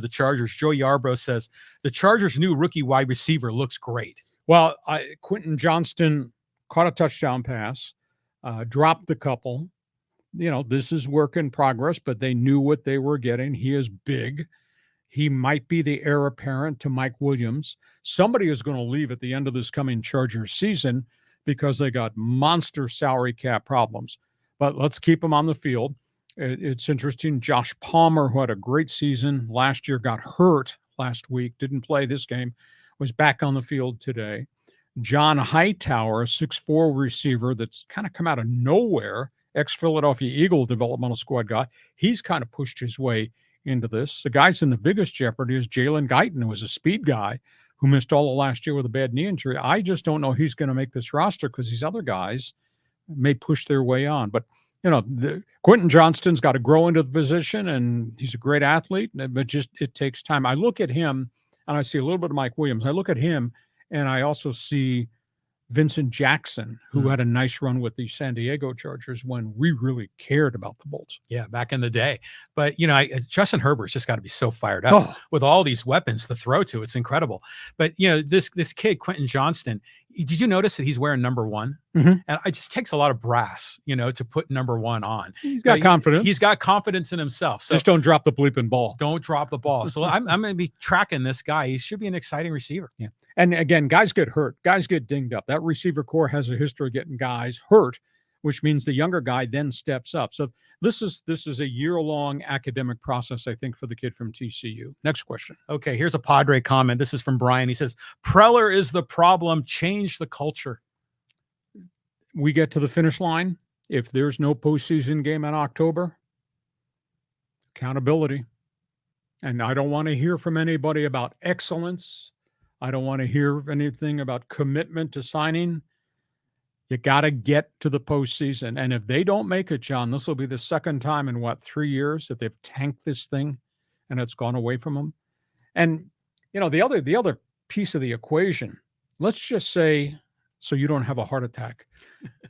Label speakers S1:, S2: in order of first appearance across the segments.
S1: the Chargers. Joe Yarbrough says the Chargers' new rookie wide receiver looks great.
S2: Well, Quentin Johnston caught a touchdown pass, dropped a couple. This is work in progress, but they knew what they were getting. He is big. He might be the heir apparent to Mike Williams. Somebody is going to leave at the end of this coming Chargers season because they got monster salary cap problems. But let's keep him on the field. It's interesting. Josh Palmer, who had a great season last year, got hurt last week, didn't play this game, was back on the field today. John Hightower, a 6'4" receiver that's kind of come out of nowhere, ex-Philadelphia Eagle developmental squad guy. He's kind of pushed his way into this. The guy's in the biggest jeopardy is Jalen Guyton, who was a speed guy who missed all of last year with a bad knee injury. I just don't know he's going to make this roster because these other guys may push their way on. But, Quentin Johnston's got to grow into the position, and he's a great athlete, but just it takes time. I look at him, and I see a little bit of Mike Williams. I look at him, and I also see Vincent Jackson, who had a nice run with the San Diego Chargers when we really cared about the Bolts.
S1: Yeah, back in the day. But, Justin Herbert's just got to be so fired up with all these weapons to throw to. It's incredible. But, this kid, Quentin Johnston, did you notice that he's wearing number 1?
S2: Mm-hmm.
S1: And it just takes a lot of brass, to put number 1 on.
S2: He's got confidence.
S1: He's got confidence in himself. So
S2: just don't drop the bleeping ball.
S1: Don't drop the ball. So I'm going to be tracking this guy. He should be an exciting receiver.
S2: Yeah. And again, guys get hurt. Guys get dinged up. That receiver core has a history of getting guys hurt, which means the younger guy then steps up. So this is a year-long academic process, I think, for the kid from TCU. Next question.
S1: Okay, here's a Padre comment. This is from Brian. He says, Preller is the problem. Change the culture.
S2: We get to the finish line. If there's no postseason game in October, accountability. And I don't want to hear from anybody about excellence. I don't want to hear anything about commitment to signing. You got to get to the postseason. And if they don't make it, John, this will be the second time in 3 years that they've tanked this thing and it's gone away from them. And, the other piece of the equation, let's just say, so you don't have a heart attack,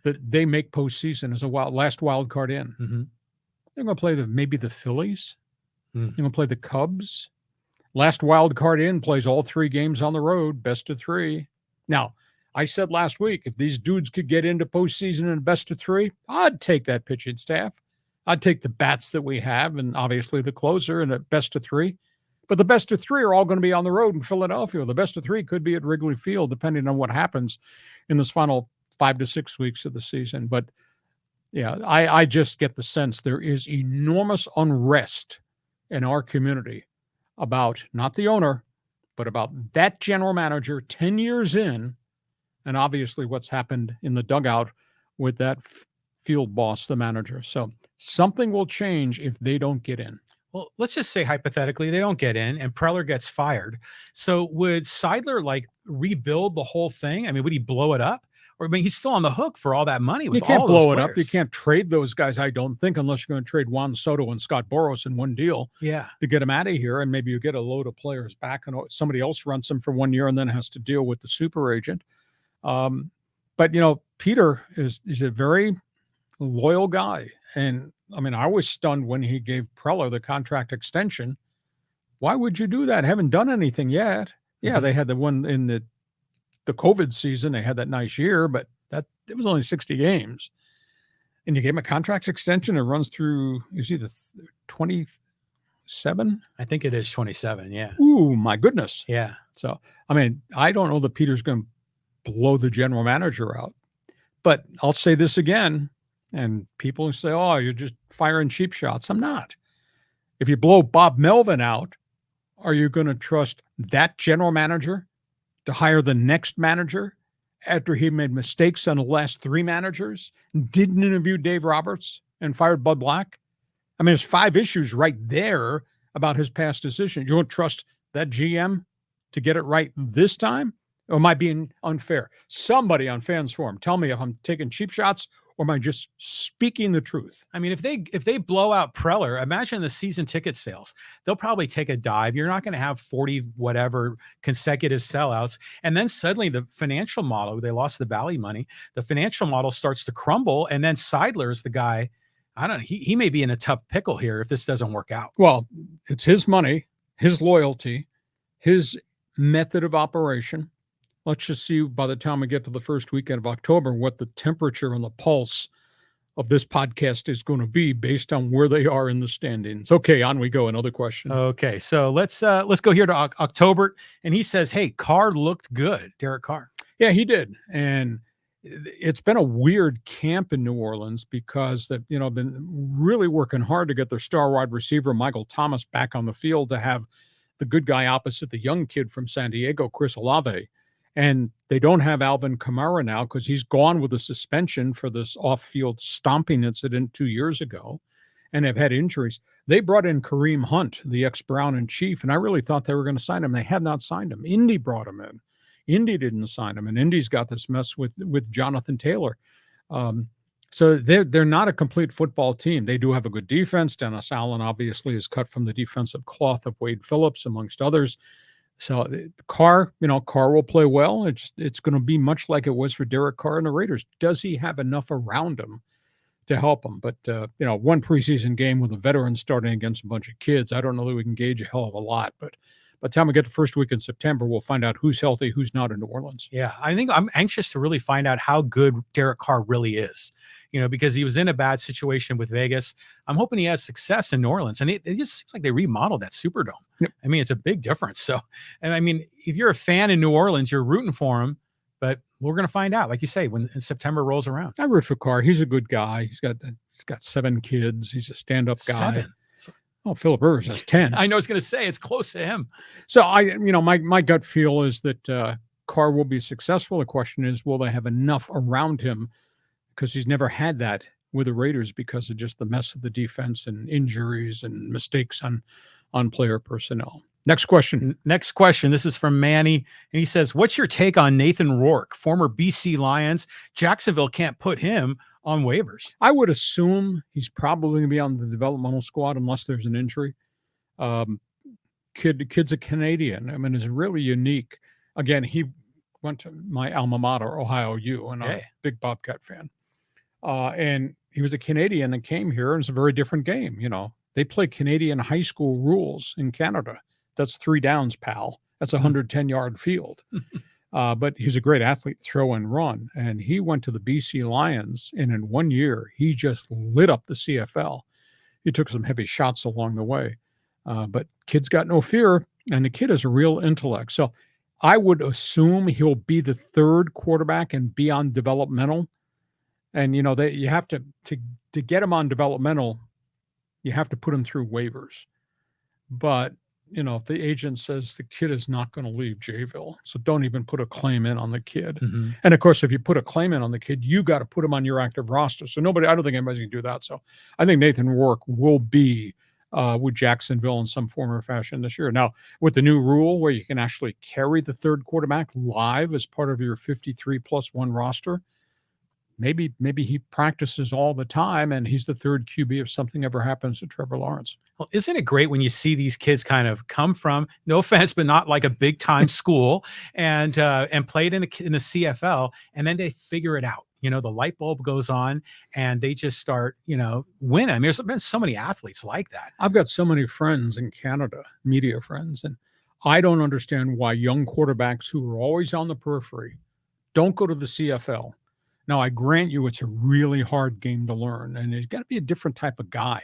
S2: that they make postseason as a last wild card in.
S1: Mm-hmm.
S2: They're going to play maybe the Phillies. They're going to play the Cubs. Last wild card in plays all 3 games on the road, best of 3. Now, I said last week, if these dudes could get into postseason in best of 3, I'd take that pitching staff. I'd take the bats that we have and obviously the closer and a best of 3. But the best of 3 are all going to be on the road in Philadelphia. The best of 3 could be at Wrigley Field, depending on what happens in this final 5 to 6 weeks of the season. But, yeah, I just get the sense there is enormous unrest in our community about not the owner, but about that general manager 10 years in, and obviously what's happened in the dugout with that field boss, the manager. So something will change if they don't get in.
S1: Well, let's just say hypothetically they don't get in and Preller gets fired. So would Seidler rebuild the whole thing? I mean, would he blow it up? Or he's still on the hook for all that money.
S2: You can't blow it up. You can't trade those guys, I don't think, unless you're going to trade Juan Soto and Scott Boras in one deal.
S1: Yeah,
S2: to get them out of here, and maybe you get a load of players back, and somebody else runs them for 1 year, and then has to deal with the super agent. But Peter is a very loyal guy, and I was stunned when he gave Preller the contract extension. Why would you do that? Haven't done anything yet. Yeah, they had the one in the COVID season. They had that nice year, but it was only 60 games. And you gave him a contract extension. It runs through, is either 27?
S1: I think it is 27, yeah.
S2: Ooh, my goodness.
S1: Yeah.
S2: So, I don't know that Peter's going to blow the general manager out. But I'll say this again, and people say, oh, you're just firing cheap shots. I'm not. If you blow Bob Melvin out, are you going to trust that general manager to hire the next manager after he made mistakes on the last 3 managers, didn't interview Dave Roberts, and fired Bud Black? There's 5 issues right there about his past decisions. You don't trust that GM to get it right this time? Or am I being unfair? Somebody on Fans Forum, tell me if I'm taking cheap shots or am I just speaking the truth?
S1: If they blow out Preller, imagine the season ticket sales. They'll probably take a dive. You're not going to have 40 whatever consecutive sellouts. And then suddenly the financial model, they lost the Valley money. The financial model starts to crumble. And then Seidler is the guy. I don't know. He may be in a tough pickle here if this doesn't work out.
S2: Well, it's his money. his loyalty, his method of operation. Let's just see by the time we get to the first weekend of October what the temperature and the pulse of this podcast is going to be based on where they are in the standings. Okay, on we go. Another question.
S1: Okay, so let's go here to October, and he says, "Hey, Carr looked good, Derek Carr."
S2: Yeah, he did, and it's been a weird camp in New Orleans because they've been really working hard to get their star wide receiver Michael Thomas back on the field to have the good guy opposite the young kid from San Diego, Chris Olave. And they don't have Alvin Kamara now because he's gone with a suspension for this off-field stomping incident 2 years ago and have had injuries. They brought in Kareem Hunt, the ex-Brown and Chief, and I really thought they were going to sign him. They have not signed him. Indy brought him in. Indy didn't sign him, and Indy's got this mess with Jonathan Taylor. So they're not a complete football team. They do have a good defense. Dennis Allen obviously is cut from the defensive cloth of Wade Phillips, amongst others. So Carr will play well. It's going to be much like it was for Derek Carr and the Raiders. Does he have enough around him to help him? But one preseason game with a veteran starting against a bunch of kids, I don't know that we can gauge a hell of a lot. But by the time we get to first week in September, we'll find out who's healthy, who's not in New Orleans.
S1: Yeah, I think I'm anxious to really find out how good Derek Carr really is. Because he was in a bad situation with Vegas. I'm hoping he has success in New Orleans. And it just seems like they remodeled that Superdome.
S2: Yep.
S1: I mean, it's a big difference. So, and I mean, if you're a fan in New Orleans, you're rooting for him. But we're going to find out, like you say, when September rolls around.
S2: I root for Carr. He's a good guy. He's got 7 kids. He's a stand-up guy.
S1: 7.
S2: Oh, Philip Rivers has 10.
S1: I know it's going to say it's close to him.
S2: So my gut feel is that Carr will be successful. The question is, will they have enough around him? Because he's never had that with the Raiders because of just the mess of the defense and injuries and mistakes on player personnel. Next question.
S1: This is from Manny, and he says, "What's your take on Nathan Rourke, former BC Lions? Jacksonville can't put him on waivers."
S2: I would assume he's probably going to be on the developmental squad unless there's an injury. Kid's a Canadian. I mean, it's really unique. Again, he went to my alma mater, Ohio U, and I'm a big Bobcat fan. And he was a Canadian and came here, and it's a very different game. They play Canadian high school rules in Canada. That's 3 downs, pal. That's a 110-yard field. But he's a great athlete, throw and run. And he went to the BC Lions, and in 1 year, he just lit up the CFL. He took some heavy shots along the way. But kid's got no fear, and the kid has a real intellect. So I would assume he'll be the 3rd quarterback and be on developmental. And, you have to get him on developmental, you have to put him through waivers. But, if the agent says the kid is not going to leave Jayville, so don't even put a claim in on the kid.
S1: Mm-hmm.
S2: And, of course, if you put a claim in on the kid, you got to put him on your active roster. So I don't think anybody's going to do that. So I think Nathan Rourke will be with Jacksonville in some form or fashion this year. Now, with the new rule where you can actually carry the 3rd quarterback live as part of your 53+1 roster, maybe he practices all the time and he's the 3rd QB if something ever happens to Trevor Lawrence.
S1: Well, isn't it great when you see these kids kind of come from, no offense, but not like a big time school and played in the CFL, and then they figure it out. The light bulb goes on and they just start, winning. I mean, there's been so many athletes like that.
S2: I've got so many friends in Canada, media friends, and I don't understand why young quarterbacks who are always on the periphery don't go to the CFL. Now, I grant you it's a really hard game to learn, and it's got to be a different type of guy.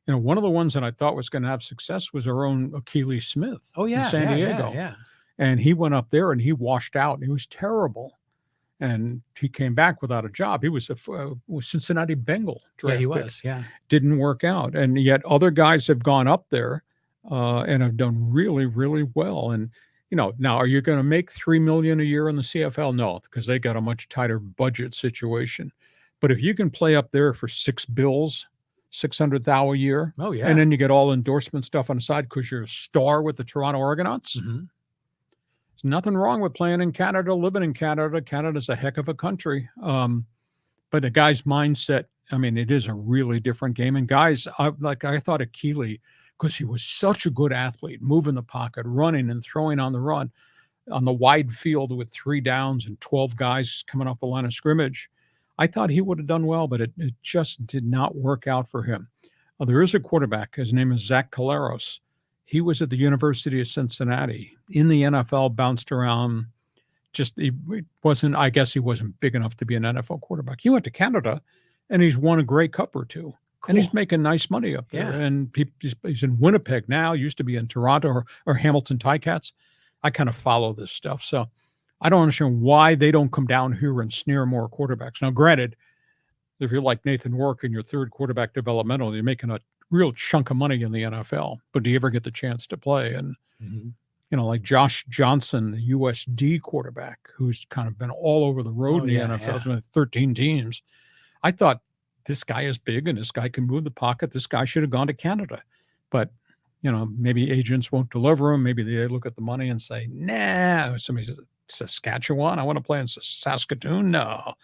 S2: One of the ones that I thought was going to have success was our own Akili Smith in San Diego.
S1: Yeah.
S2: And he went up there and he washed out. He was terrible. And he came back without a job. He was a Cincinnati Bengal draft
S1: he
S2: pick.
S1: was, yeah.
S2: Didn't work out. And yet other guys have gone up there and have done really, really well. And now, are you going to make $3 million a year in the CFL? No, because they got a much tighter budget situation. But if you can play up there for $6 bills, $600,000 a year, and then you get all endorsement stuff on the side because you're a star with the Toronto Argonauts, there's nothing wrong with playing in Canada, living in Canada. Canada's a heck of a country. But the guy's mindset, I mean, it is a really different game. And guys, I thought Akili, because he was such a good athlete, moving the pocket, running and throwing on the run on the wide field with 3 downs and 12 guys coming off the line of scrimmage. I thought he would have done well, but it just did not work out for him. There is a quarterback. His name is Zach Caleros. He was at the University of Cincinnati. In the NFL, bounced around. Just he wasn't. I guess he wasn't big enough to be an NFL quarterback. He went to Canada, and he's won a Grey Cup or two. And he's
S1: Cool.
S2: making nice money up there.
S1: Yeah.
S2: And he's in Winnipeg now. Used to be in Toronto or Hamilton Ticats. I kind of follow this stuff, so I don't understand why they don't come down here and snare more quarterbacks. Now, granted, if you're like Nathan Rourke in your third quarterback developmental, you're making a real chunk of money in the NFL. But do you ever get the chance to play? And like Josh Johnson, the USD quarterback, who's kind of been all over the road in the NFL, has been 13 teams. I thought, this guy is big and this guy can move the pocket. This guy should have gone to Canada. But, maybe agents won't deliver him. Maybe they look at the money and say, nah. Somebody says, Saskatchewan, I want to play in Saskatoon. No,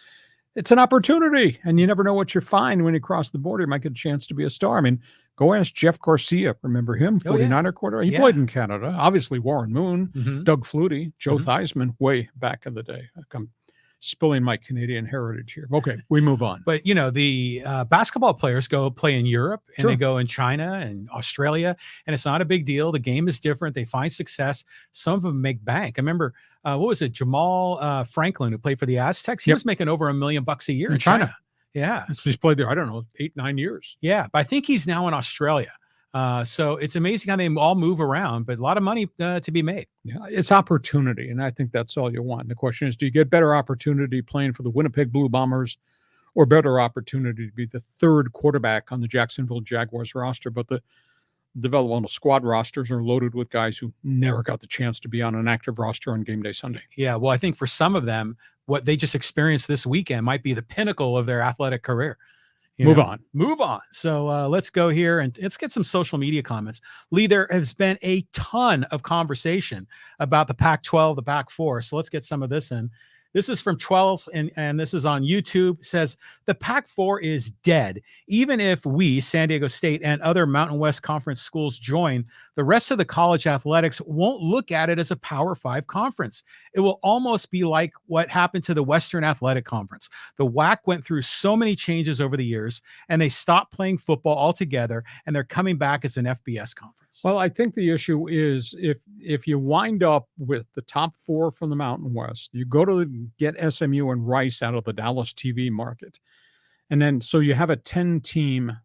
S2: it's an opportunity. And you never know what you find when you cross the border. You might get a chance to be a star. I mean, go ask Jeff Garcia. Remember him? 49er quarterback. He played in Canada. Obviously, Warren Moon, Doug Flutie, Joe Theismann, way back in the day. I'm spilling my Canadian heritage here. Okay, we move on.
S1: But the basketball players go play in Europe and they go in China and Australia, and it's not a big deal. The game is different. They find success. Some of them make bank. I remember what was it, Jamal Franklin, who played for the Aztecs? He was making over $1 million a year in China. Yeah,
S2: so he's played there, I don't know, 8-9 years.
S1: Yeah, but I think he's now in Australia. So it's amazing how they all move around, but a lot of money to be made.
S2: Yeah, it's opportunity, and I think that's all you want. And the question is, do you get better opportunity playing for the Winnipeg Blue Bombers or better opportunity to be the third quarterback on the Jacksonville Jaguars roster? But the developmental squad rosters are loaded with guys who never got the chance to be on an active roster on game day Sunday.
S1: Yeah, well, I think for some of them, what they just experienced this weekend might be the pinnacle of their athletic career.
S2: Move on.
S1: So let's go here and let's get some social media comments. Lee, there has been a ton of conversation about the Pac-12, the Pac-4. So let's get some of this in. This is from 12 and this is on YouTube. It says, the Pac-4 is dead. Even if we, San Diego State and other Mountain West Conference schools join, the rest of the college athletics won't look at it as a Power 5 conference. It will almost be like what happened to the Western Athletic Conference. The WAC went through so many changes over the years, and they stopped playing football altogether, and they're coming back as an FBS conference.
S2: Well, I think the issue is if you wind up with the top 4 from the Mountain West, you go to get SMU and Rice out of the Dallas TV market. And then so you have a 10-team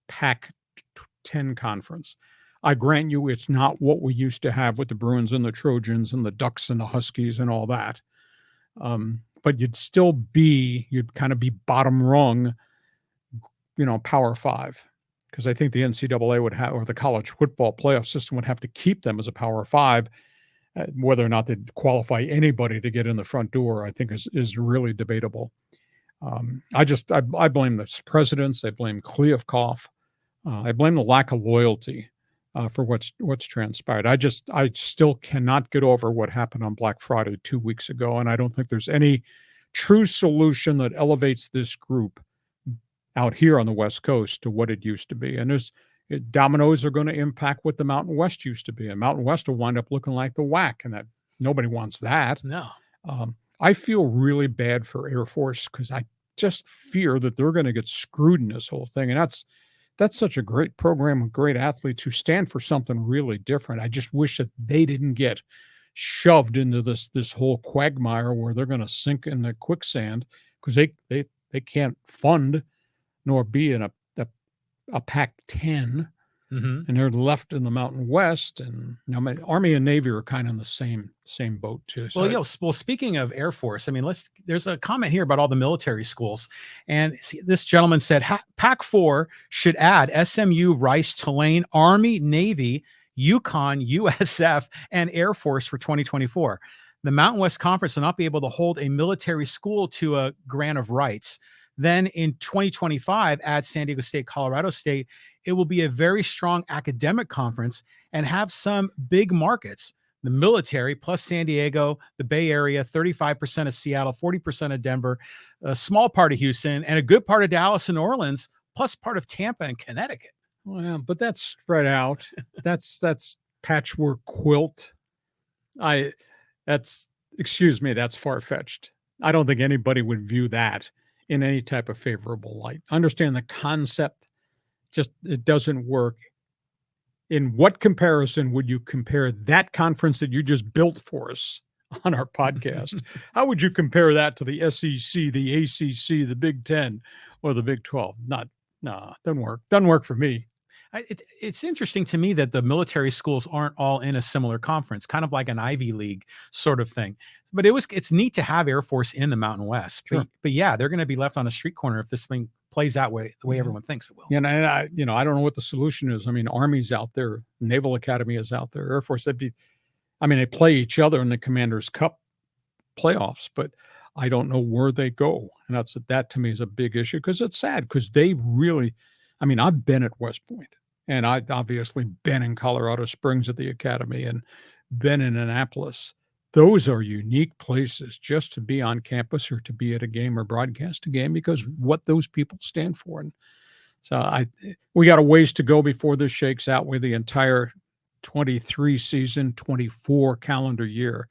S2: Pac-10 conference. I grant you it's not what we used to have with the Bruins and the Trojans and the Ducks and the Huskies and all that. But you'd kind of be bottom rung, Power 5. Because I think the NCAA would have, or the college football playoff system would have to keep them as a Power 5. Whether or not they'd qualify anybody to get in the front door, I think is really debatable. I blame the presidents. I blame Kliavkoff. I blame the lack of loyalty for what's transpired. I still cannot get over what happened on Black Friday 2 weeks ago, and I don't think there's any true solution that elevates this group out here on the West Coast to what it used to be. And dominoes are going to impact what the Mountain West used to be, and Mountain West will wind up looking like the WAC, and that nobody wants that.
S1: No.
S2: I feel really bad for Air Force because I just fear that they're going to get screwed in this whole thing. And that's such a great program with great athletes who stand for something really different. I just wish that they didn't get shoved into this whole quagmire where they're going to sink in the quicksand because they can't fund nor be in a Pac-10, and they're left in the Mountain West. And Army and Navy are kind of in the same boat too. So
S1: well, speaking of Air Force, I mean, there's a comment here about all the military schools, and this gentleman said Pac-4 should add SMU, Rice, Tulane, Army, Navy, UConn, USF, and Air Force for 2024. The Mountain West Conference will not be able to hold a military school to a grant of rights. Then in 2025, add San Diego State, Colorado State. It will be a very strong academic conference and have some big markets. The military plus San Diego, the Bay Area, 35% of Seattle, 40% of Denver, a small part of Houston, and a good part of Dallas and Orleans, plus part of Tampa and Connecticut.
S2: Well, but that's spread out. That's patchwork quilt. That's far-fetched. I don't think anybody would view that in any type of favorable light. Understand the concept, just it doesn't work In what comparison would you compare that conference that you just built for us on our podcast? How would you compare that to the SEC, the ACC, the Big Ten, or the Big 12? Doesn't work. Doesn't work for me.
S1: It's interesting to me that the military schools aren't all in a similar conference, kind of like an Ivy League sort of thing. But it's neat to have Air Force in the Mountain West.
S2: Sure.
S1: But yeah, they're going to be left on a street corner if this thing plays out the way everyone thinks it will.
S2: And I don't know what the solution is. I mean, Army's out there, Naval Academy is out there, Air Force. They play each other in the Commanders Cup playoffs, but I don't know where they go. And that to me is a big issue because it's sad because they really, I've been at West Point and I've obviously been in Colorado Springs at the Academy and been in Annapolis. Those are unique places just to be on campus or to be at a game or broadcast a game because what those people stand for. And so we got a ways to go before this shakes out with the entire 23 season, 24 calendar year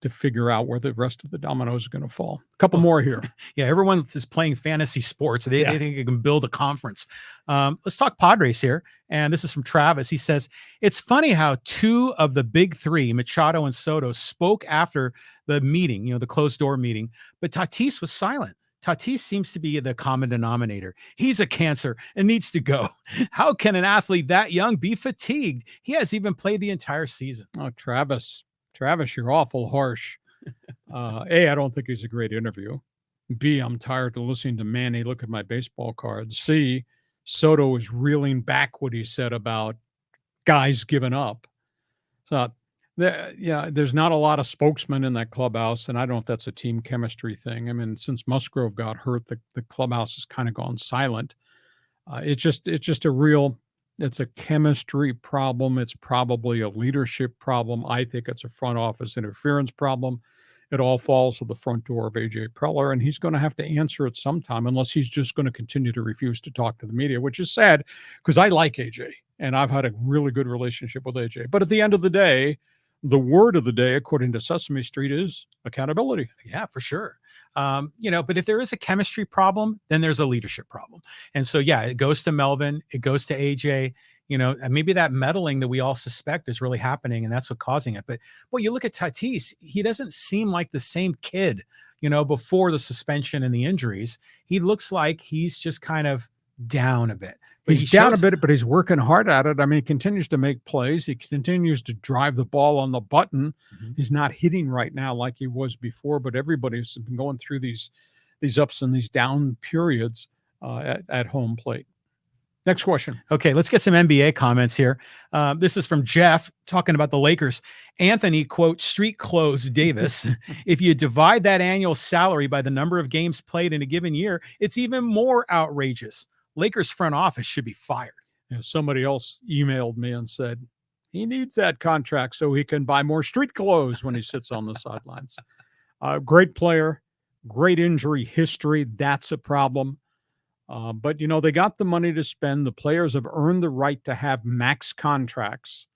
S2: to figure out where the rest of the dominoes are going to fall. A couple more here.
S1: Yeah, everyone is playing fantasy sports. They think they can build a conference. Let's talk Padres here. And this is from Travis. He says, it's funny how two of the big three, Machado and Soto, spoke after the meeting, the closed door meeting, but Tatis was silent. Tatis seems to be the common denominator. He's a cancer and needs to go. How can an athlete that young be fatigued? He has even played the entire season.
S2: Oh, Travis, you're awful harsh. A, I don't think he's a great interview. B, I'm tired of listening to Manny look at my baseball cards. C, Soto is reeling back what he said about guys giving up. So, there's not a lot of spokesmen in that clubhouse, and I don't know if that's a team chemistry thing. Since Musgrove got hurt, the clubhouse has kind of gone silent. It's a chemistry problem. It's probably a leadership problem. I think it's a front office interference problem. It all falls to the front door of AJ Preller, and he's going to have to answer it sometime unless he's just going to continue to refuse to talk to the media, which is sad because I like AJ, and I've had a really good relationship with AJ. But at the end of the day, the word of the day, according to Sesame Street, is accountability.
S1: Yeah, for sure. But if there is a chemistry problem, then there's a leadership problem. And so, yeah, it goes to Melvin, it goes to AJ, and maybe that meddling that we all suspect is really happening and that's what's causing it. But you look at Tatis, he doesn't seem like the same kid, before the suspension and the injuries. He looks like he's just kind of down a bit.
S2: But he's down a bit, but he's working hard at it. He continues to make plays. He continues to drive the ball on the button. Mm-hmm. He's not hitting right now like he was before, but everybody's been going through these ups and these down periods at home plate. Next question.
S1: Okay, let's get some NBA comments here. This is from Jeff talking about the Lakers. Anthony, quote, street clothes Davis. If you divide that annual salary by the number of games played in a given year, it's even more outrageous. Lakers front office should be fired.
S2: Somebody else emailed me and said he needs that contract so he can buy more street clothes when he sits on the sidelines. Great player, great injury history. That's a problem. But they got the money to spend. The players have earned the right to have max contracts.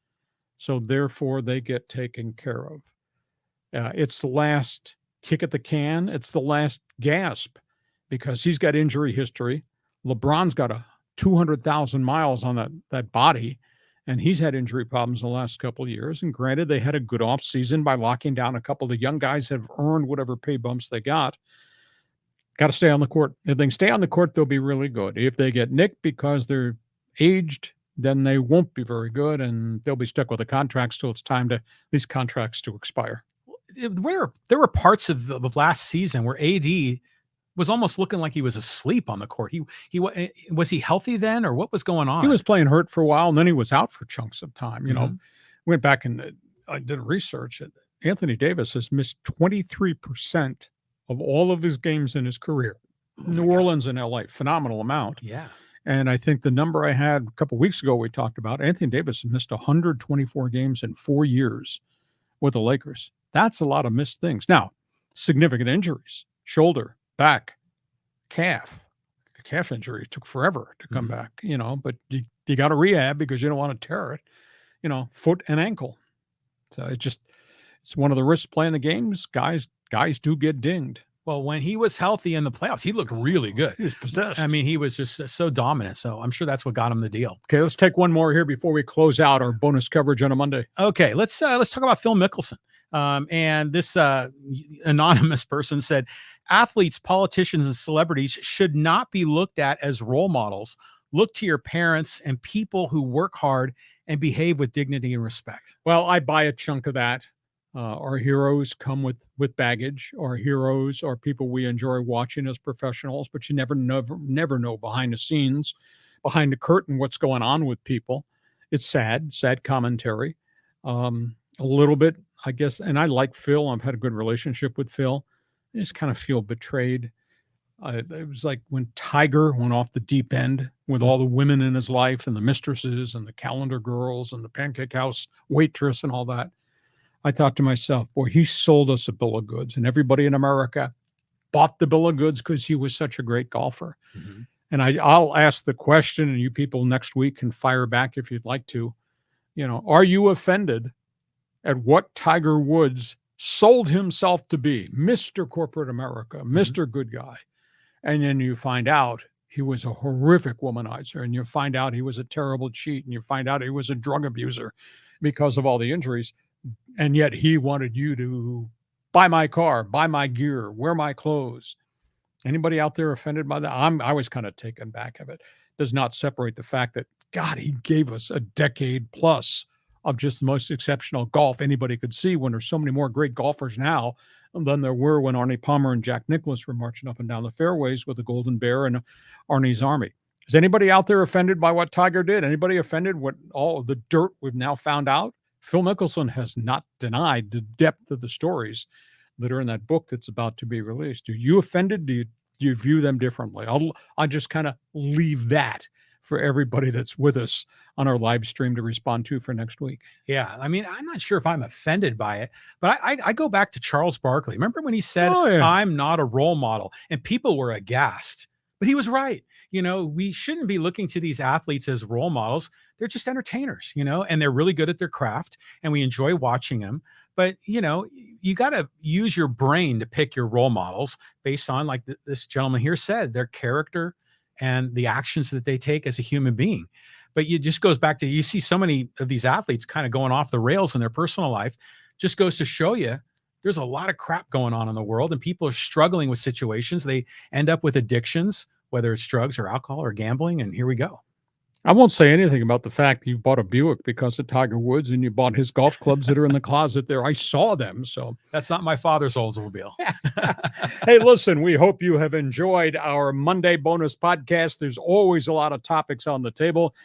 S2: So therefore they get taken care of. It's the last kick at the can. It's the last gasp because he's got injury history. LeBron's got 200,000 miles on that body, and he's had injury problems in the last couple of years. And granted, they had a good offseason by locking down a couple of the young guys that have earned whatever pay bumps they got. Got to stay on the court. If they can stay on the court, they'll be really good. If they get nicked because they're aged, then they won't be very good, and they'll be stuck with the contracts till it's time to these contracts to expire.
S1: There were parts of last season where AD was almost looking like he was asleep on the court. Was he healthy then, or what was going on?
S2: He was playing hurt for a while, and then he was out for chunks of time. Went back and I did research. Anthony Davis has missed 23% of all of his games in his career. New Orleans and LA, phenomenal amount.
S1: Yeah.
S2: And I think the number I had a couple of weeks ago, we talked about, Anthony Davis missed 124 games in 4 years with the Lakers. That's a lot of missed things. Now, significant injuries, shoulder, back, calf. The calf injury took forever to come back, but you got to rehab because you don't want to tear it, foot and ankle. So it's one of the risks playing the games. Guys do get dinged.
S1: Well, when he was healthy in the playoffs, he looked really good.
S2: He was possessed.
S1: I mean, he was just so dominant. So I'm sure that's what got him the deal.
S2: Okay, let's take one more here before we close out our bonus coverage on a Monday.
S1: Okay, let's talk about Phil Mickelson. And this anonymous person said, athletes, politicians, and celebrities should not be looked at as role models. Look to your parents and people who work hard and behave with dignity and respect.
S2: Well, I buy a chunk of that. Our heroes come with baggage. Our heroes are people we enjoy watching as professionals, but you never know behind the scenes, behind the curtain, what's going on with people. It's sad commentary. A little bit, I guess, and I like Phil. I've had a good relationship with Phil. I just kind of feel betrayed. It was like when Tiger went off the deep end with all the women in his life and the mistresses and the calendar girls and the pancake house waitress and all that. I thought to myself, boy, he sold us a bill of goods, and everybody in America bought the bill of goods because he was such a great golfer.
S1: Mm-hmm.
S2: And I'll ask the question, and you people next week can fire back if you'd like to. Are you offended at what Tiger Woods sold himself to be, Mr. Corporate America, Mr. Good Guy? And then you find out he was a horrific womanizer, and you find out he was a terrible cheat, and you find out he was a drug abuser because of all the injuries. And yet he wanted you to buy my car, buy my gear, wear my clothes. Anybody out there offended by that? I was kind of taken back of it. Does not separate the fact that, God, he gave us a decade plus of just the most exceptional golf anybody could see, when there's so many more great golfers now than there were when Arnie Palmer and Jack Nicklaus were marching up and down the fairways with the Golden Bear and Arnie's Army. Is anybody out there offended by what Tiger did? Anybody offended what all the dirt we've now found out? Phil Mickelson has not denied the depth of the stories that are in that book that's about to be released. Are you offended? Do you view them differently? I'll just kind of leave that for everybody that's with us on our live stream to respond to for next week.
S1: Yeah. I mean, I'm not sure if I'm offended by it, but I go back to Charles Barkley. Remember when he said, I'm not a role model, and people were aghast, but he was right. We shouldn't be looking to these athletes as role models. They're just entertainers, and they're really good at their craft, and we enjoy watching them. But, you got to use your brain to pick your role models based on, like this gentleman here said, their character and the actions that they take as a human being. But it just goes back to, you see so many of these athletes kind of going off the rails in their personal life. Just goes to show you there's a lot of crap going on in the world, and people are struggling with situations. They end up with addictions, whether it's drugs or alcohol or gambling. And here we go.
S2: I won't say anything about the fact that you bought a Buick because of Tiger Woods, and you bought his golf clubs that are in the closet there. I saw them. So
S1: that's not my father's Oldsmobile.
S2: Hey, listen, we hope you have enjoyed our Monday bonus podcast. There's always a lot of topics on the table.